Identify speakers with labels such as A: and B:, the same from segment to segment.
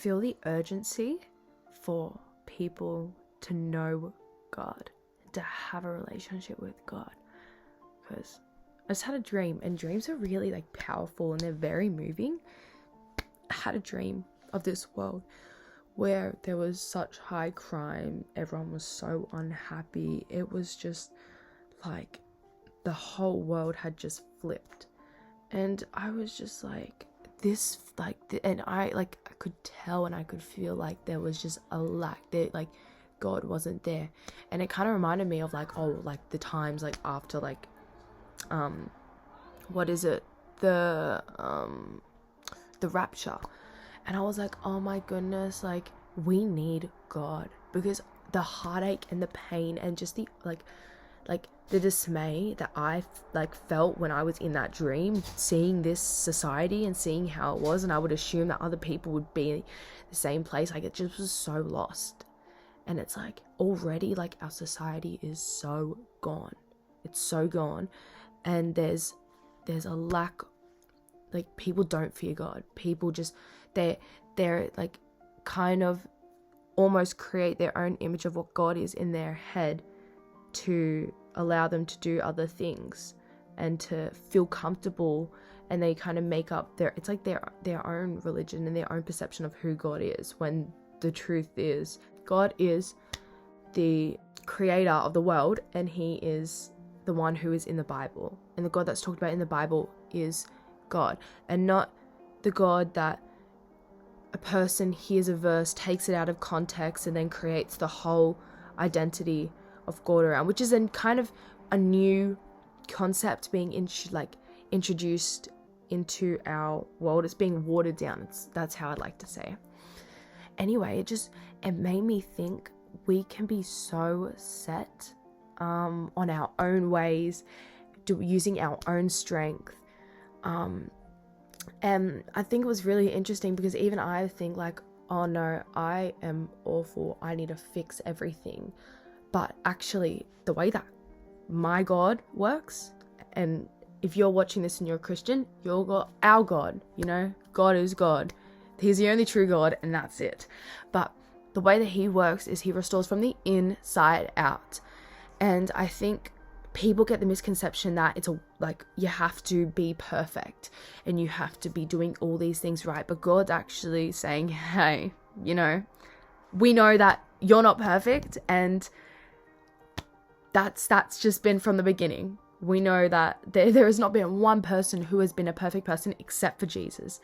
A: feel the urgency for people to know God, to have a relationship with God. Because I just had a dream, and dreams are really like powerful and they're very moving. I had a dream of this world where there was such high crime, everyone was so unhappy. It was just like the whole world had just flipped, and I was just like, this, like, and I could tell and I could feel like there was just a lack there, like God wasn't there. And it kind of reminded me of like, oh, like the times like after like what is it, the rapture. And I was like, oh my goodness, like we need God, because the heartache and the pain and just the like the dismay that I like felt when I was in that dream, seeing this society and seeing how it was, and I would assume that other people would be the same place. Like it just was so lost. And it's like already like our society is so gone. It's so gone. And there's a lack, like people don't fear God. People just, they're like kind of almost create their own image of what God is in their head to allow them to do other things and to feel comfortable, and they kind of make up it's like their own religion and their own perception of who God is, when the truth is God is the creator of the world, and he is the one who is in the Bible, and the God that's talked about in the Bible is God, and not the God that a person hears a verse, takes it out of context, and then creates the whole identity of God around, which is a kind of a new concept being introduced into our world. It's being watered down. That's how I'd like to say. Anyway, it made me think we can be so set on our own ways, using our own strength. And I think it was really interesting because even I think like, oh no, I am awful, I need to fix everything. But actually, the way that my God works, and if you're watching this and you're a Christian, our God, God is God. He's the only true God, and that's it. But the way that he works is he restores from the inside out. And I think people get the misconception that it's you have to be perfect and you have to be doing all these things right. But God's actually saying, hey, we know that you're not perfect, and that's just been from the beginning. We know that there has not been one person who has been a perfect person except for Jesus.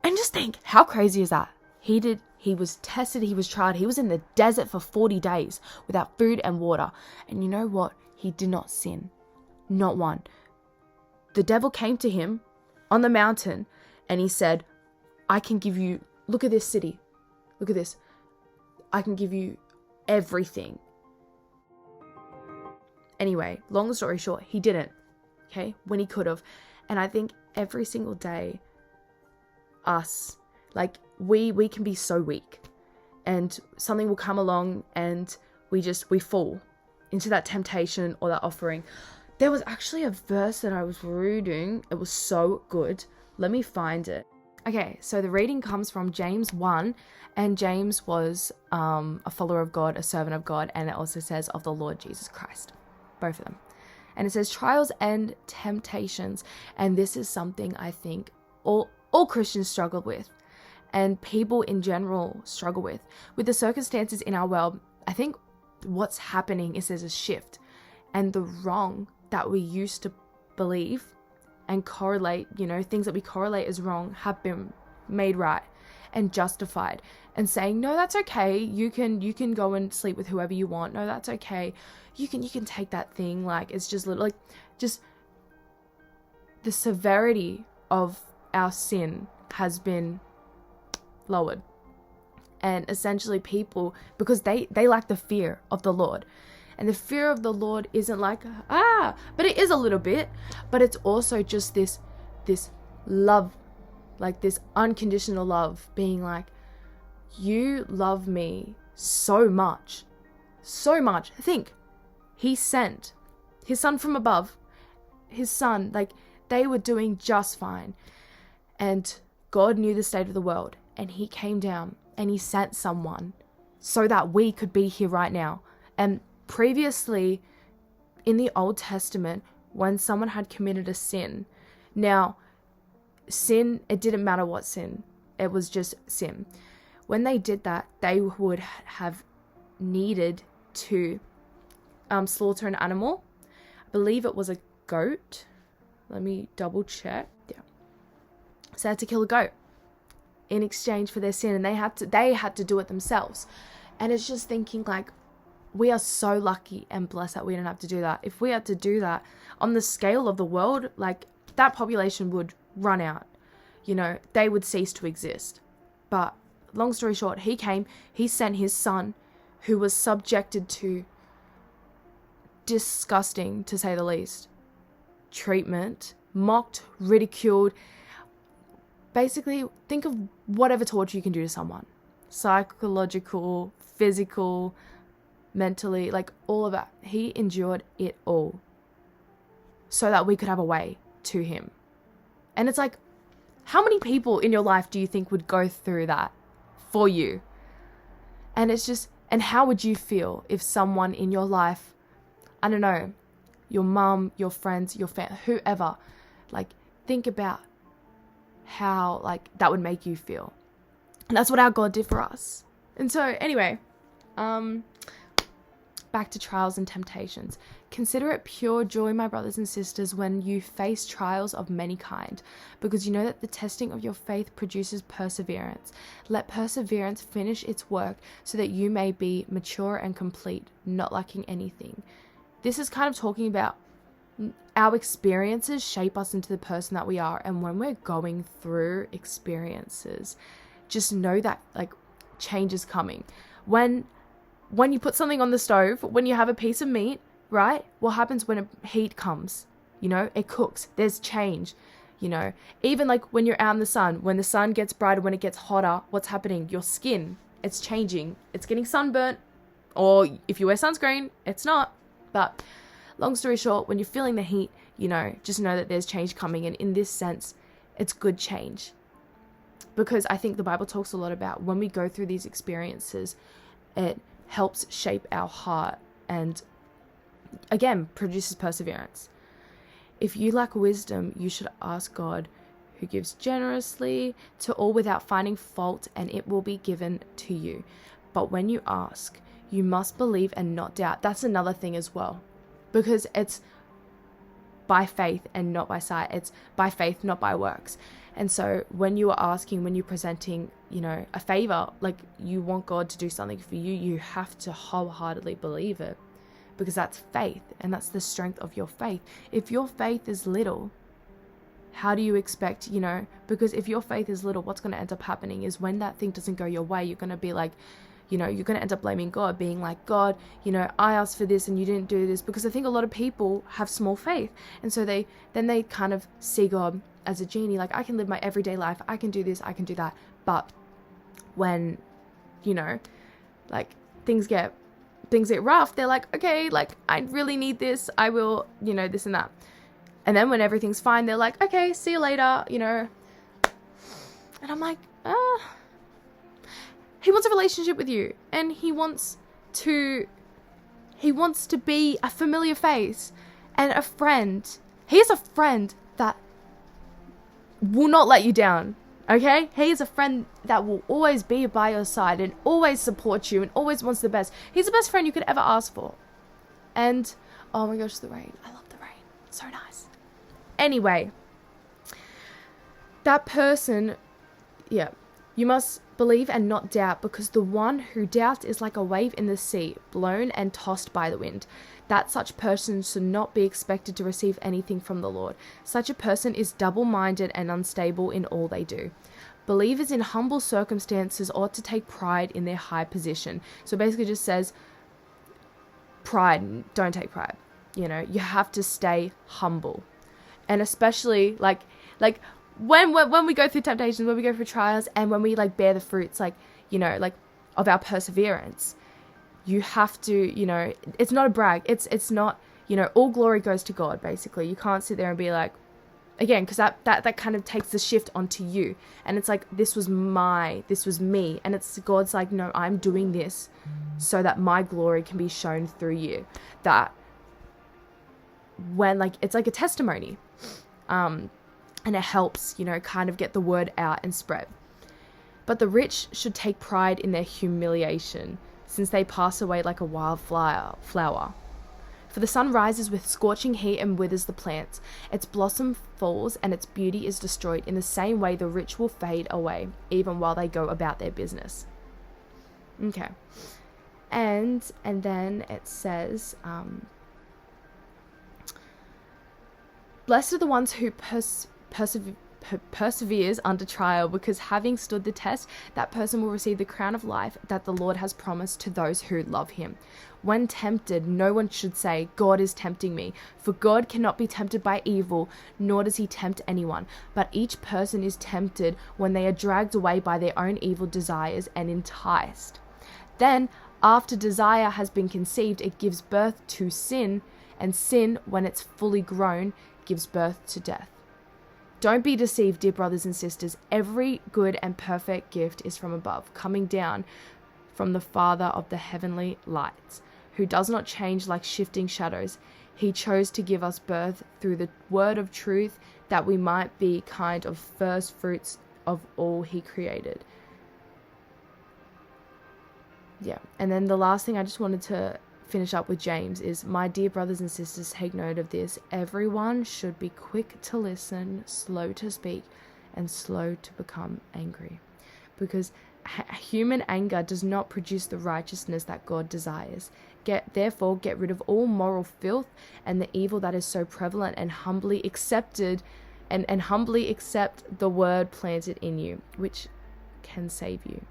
A: And just think, how crazy is that? He was tested, he was tried, he was in the desert for 40 days without food and water. And you know what? He did not sin. Not one. The devil came to him on the mountain and he said, I can give you, look at this city. Look at this. I can give you everything. Anyway, long story short, he didn't, okay, when he could have. And I think every single day, us, like we can be so weak, and something will come along and we fall into that temptation or that offering. There was actually a verse that I was reading. It was so good. Let me find it. Okay, so the reading comes from James 1, and James was a follower of God, a servant of God, and it also says of the Lord Jesus Christ. Both of them. And it says trials and temptations. And this is something I think all Christians struggle with, and people in general struggle with the circumstances in our world. I think what's happening is there's a shift, and the wrong that we used to believe and correlate, things that we correlate as wrong have been made right and justified, and saying, no, that's okay. You can go and sleep with whoever you want. No, that's okay. You can take that thing. Like, it's just little, just the severity of our sin has been lowered. And essentially people, because they lack the fear of the Lord. And the fear of the Lord isn't like, but it is a little bit, but it's also just this love, like this unconditional love, being like, you love me so much. Think, he sent his son from above, his son, like they were doing just fine. And God knew the state of the world, and he came down and he sent someone so that we could be here right now. And previously in the Old Testament, when someone had committed a sin, now sin, it didn't matter what sin, it was just sin. When they did that, they would have needed to slaughter an animal. I believe it was a goat. Let me double check. Yeah. So they had to kill a goat in exchange for their sin, and they had to do it themselves. And it's just thinking like, we are so lucky and blessed that we don't have to do that. If we had to do that on the scale of the world, like that population would run out. You know, they would cease to exist. But long story short, he came, he sent his son, who was subjected to disgusting, to say the least, treatment, mocked, ridiculed. Basically, think of whatever torture you can do to someone. Psychological, physical, mentally, like all of that. He endured it all so that we could have a way to him. And it's like, how many people in your life do you think would go through that for you? And it's just, and how would you feel if someone in your life, I don't know, your mum, your friends, your family, whoever, like think about how like that would make you feel. And that's what our God did for us. And so anyway, back to trials and temptations. Consider it pure joy, my brothers and sisters, when you face trials of many kind, because you know that the testing of your faith produces perseverance. Let perseverance finish its work so that you may be mature and complete, not lacking anything. This is kind of talking about our experiences shape us into the person that we are. And when we're going through experiences, just know that like change is coming. When you put something on the stove, when you have a piece of meat, right? What happens when a heat comes? You know, it cooks. There's change, you know. Even like when you're out in the sun, when the sun gets brighter, when it gets hotter, what's happening? Your skin, it's changing. It's getting sunburnt. Or if you wear sunscreen, it's not. But long story short, when you're feeling the heat, you know, just know that there's change coming. And in this sense, it's good change. Because I think the Bible talks a lot about when we go through these experiences, it helps shape our heart and again produces perseverance. If you lack wisdom, you should ask God, who gives generously to all without finding fault, and it will be given to you. But when you ask, you must believe and not doubt. That's another thing as well, because it's by faith and not by sight. It's by faith, not by works. And so when you are asking, when you're presenting, you know, a favor, like you want God to do something for you, you have to wholeheartedly believe it, because that's faith and that's the strength of your faith. If your faith is little, how do you expect, you know, because if your faith is little, what's going to end up happening is when that thing doesn't go your way, you're going to be like, you know, you're going to end up blaming God, being like, God, you know, I asked for this and you didn't do this. Because I think a lot of people have small faith. And so they kind of see God as a genie, like I can live my everyday life. I can do this, I can do that. But when, you know, like things get rough, they're like, okay, like I really need this. I will, you know, this and that. And then when everything's fine, they're like, okay, see you later, you know. And I'm like, he wants a relationship with you, and he wants to be a familiar face and a friend. He is a friend that will not let you down, okay? He is a friend that will always be by your side and always support you and always wants the best. He's the best friend you could ever ask for. And, oh my gosh, the rain. I love the rain. So nice. Anyway, that person, yeah, you must believe and not doubt, because the one who doubts is like a wave in the sea, blown and tossed by the wind. That such person should not be expected to receive anything from the Lord. Such a person is double-minded and unstable in all they do. Believers in humble circumstances ought to take pride in their high position. So basically just says, pride, don't take pride. You know, you have to stay humble. And especially like when we go through temptations, when we go through trials, and when we like bear the fruits, like, you know, like of our perseverance, you have to, you know, it's not a brag. It's not, you know, all glory goes to God, basically. You can't sit there and be like, again, because that kind of takes the shift onto you, and it's like, this was me, and it's God's like, no, I'm doing this so that my glory can be shown through you. That when, like, it's like a testimony, and it helps, you know, kind of get the word out and spread. But the rich should take pride in their humiliation, since they pass away like a wild flower. For the sun rises with scorching heat and withers the plants. Its blossom falls and its beauty is destroyed. In the same way, the rich will fade away, even while they go about their business. Okay. And then it says, blessed are the ones who perseveres under trial, because having stood the test, that person will receive the crown of life that the Lord has promised to those who love him. When tempted, no one should say, God is tempting me, for God cannot be tempted by evil, nor does he tempt anyone. But each person is tempted when they are dragged away by their own evil desires and enticed. Then, after desire has been conceived, it gives birth to sin, and sin, when it's fully grown, gives birth to death. Don't be deceived, dear brothers and sisters. Every good and perfect gift is from above, coming down from the Father of the heavenly lights, who does not change like shifting shadows. He chose to give us birth through the word of truth, that we might be kind of first fruits of all he created. Yeah, and then the last thing I just wanted to finish up with James is, my dear brothers and sisters, take note of this. Everyone should be quick to listen, slow to speak, and slow to become angry. Because human anger does not produce the righteousness that God desires. Therefore, get rid of all moral filth and the evil that is so prevalent, and humbly accept the word planted in you, which can save you.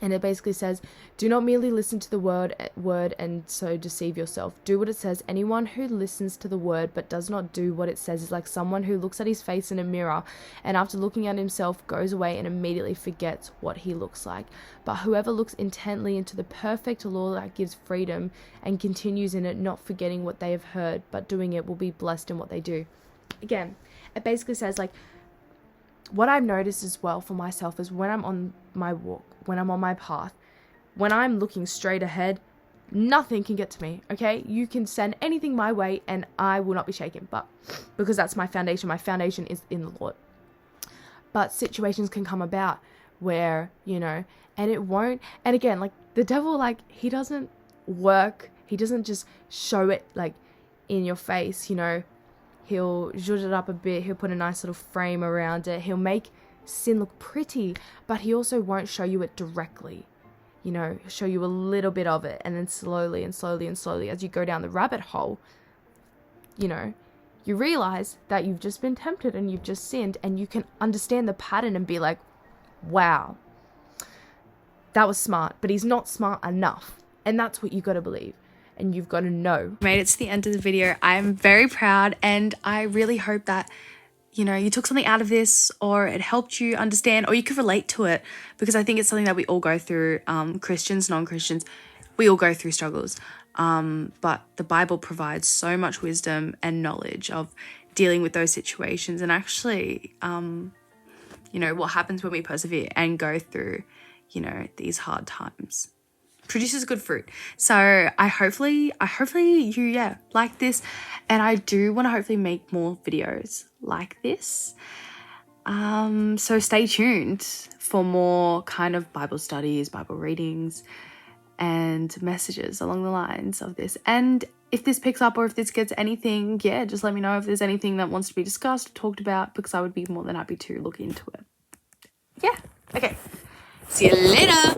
A: And it basically says, do not merely listen to the word and so deceive yourself. Do what it says. Anyone who listens to the word but does not do what it says is like someone who looks at his face in a mirror, and after looking at himself goes away and immediately forgets what he looks like. But whoever looks intently into the perfect law that gives freedom and continues in it, not forgetting what they have heard, but doing it, will be blessed in what they do. Again, it basically says, like, what I've noticed as well for myself is when I'm on my walk, when I'm on my path, when I'm looking straight ahead, nothing can get to me, okay? You can send anything my way and I will not be shaken, but because that's my foundation is in the Lord. But situations can come about where, you know, and it won't, and again, like, the devil, like, he doesn't just show it, like, in your face, you know. He'll zhuzh it up a bit. He'll put a nice little frame around it. He'll make sin look pretty, but he also won't show you it directly. You know, he'll show you a little bit of it, and then slowly, as you go down the rabbit hole, you know, you realize that you've just been tempted and you've just sinned, and you can understand the pattern and be like, wow, that was smart, but he's not smart enough. And that's what you got to believe. And you've got to know.
B: Made it to the end of the video. I'm very proud, and I really hope that, you know, you took something out of this, or it helped you understand, or you could relate to it, because I think it's something that we all go through, Christians, non-Christians, we all go through struggles. But the Bible provides so much wisdom and knowledge of dealing with those situations, and actually, you know, what happens when we persevere and go through, you know, these hard times. Produces good fruit. So I hopefully you like this, and I do want to hopefully make more videos like this. So stay tuned for more kind of Bible studies, Bible readings, and messages along the lines of this. And if this picks up, or if this gets anything, yeah, just let me know if there's anything that wants to be discussed or talked about, because I would be more than happy to look into it. Yeah. Okay. See you later.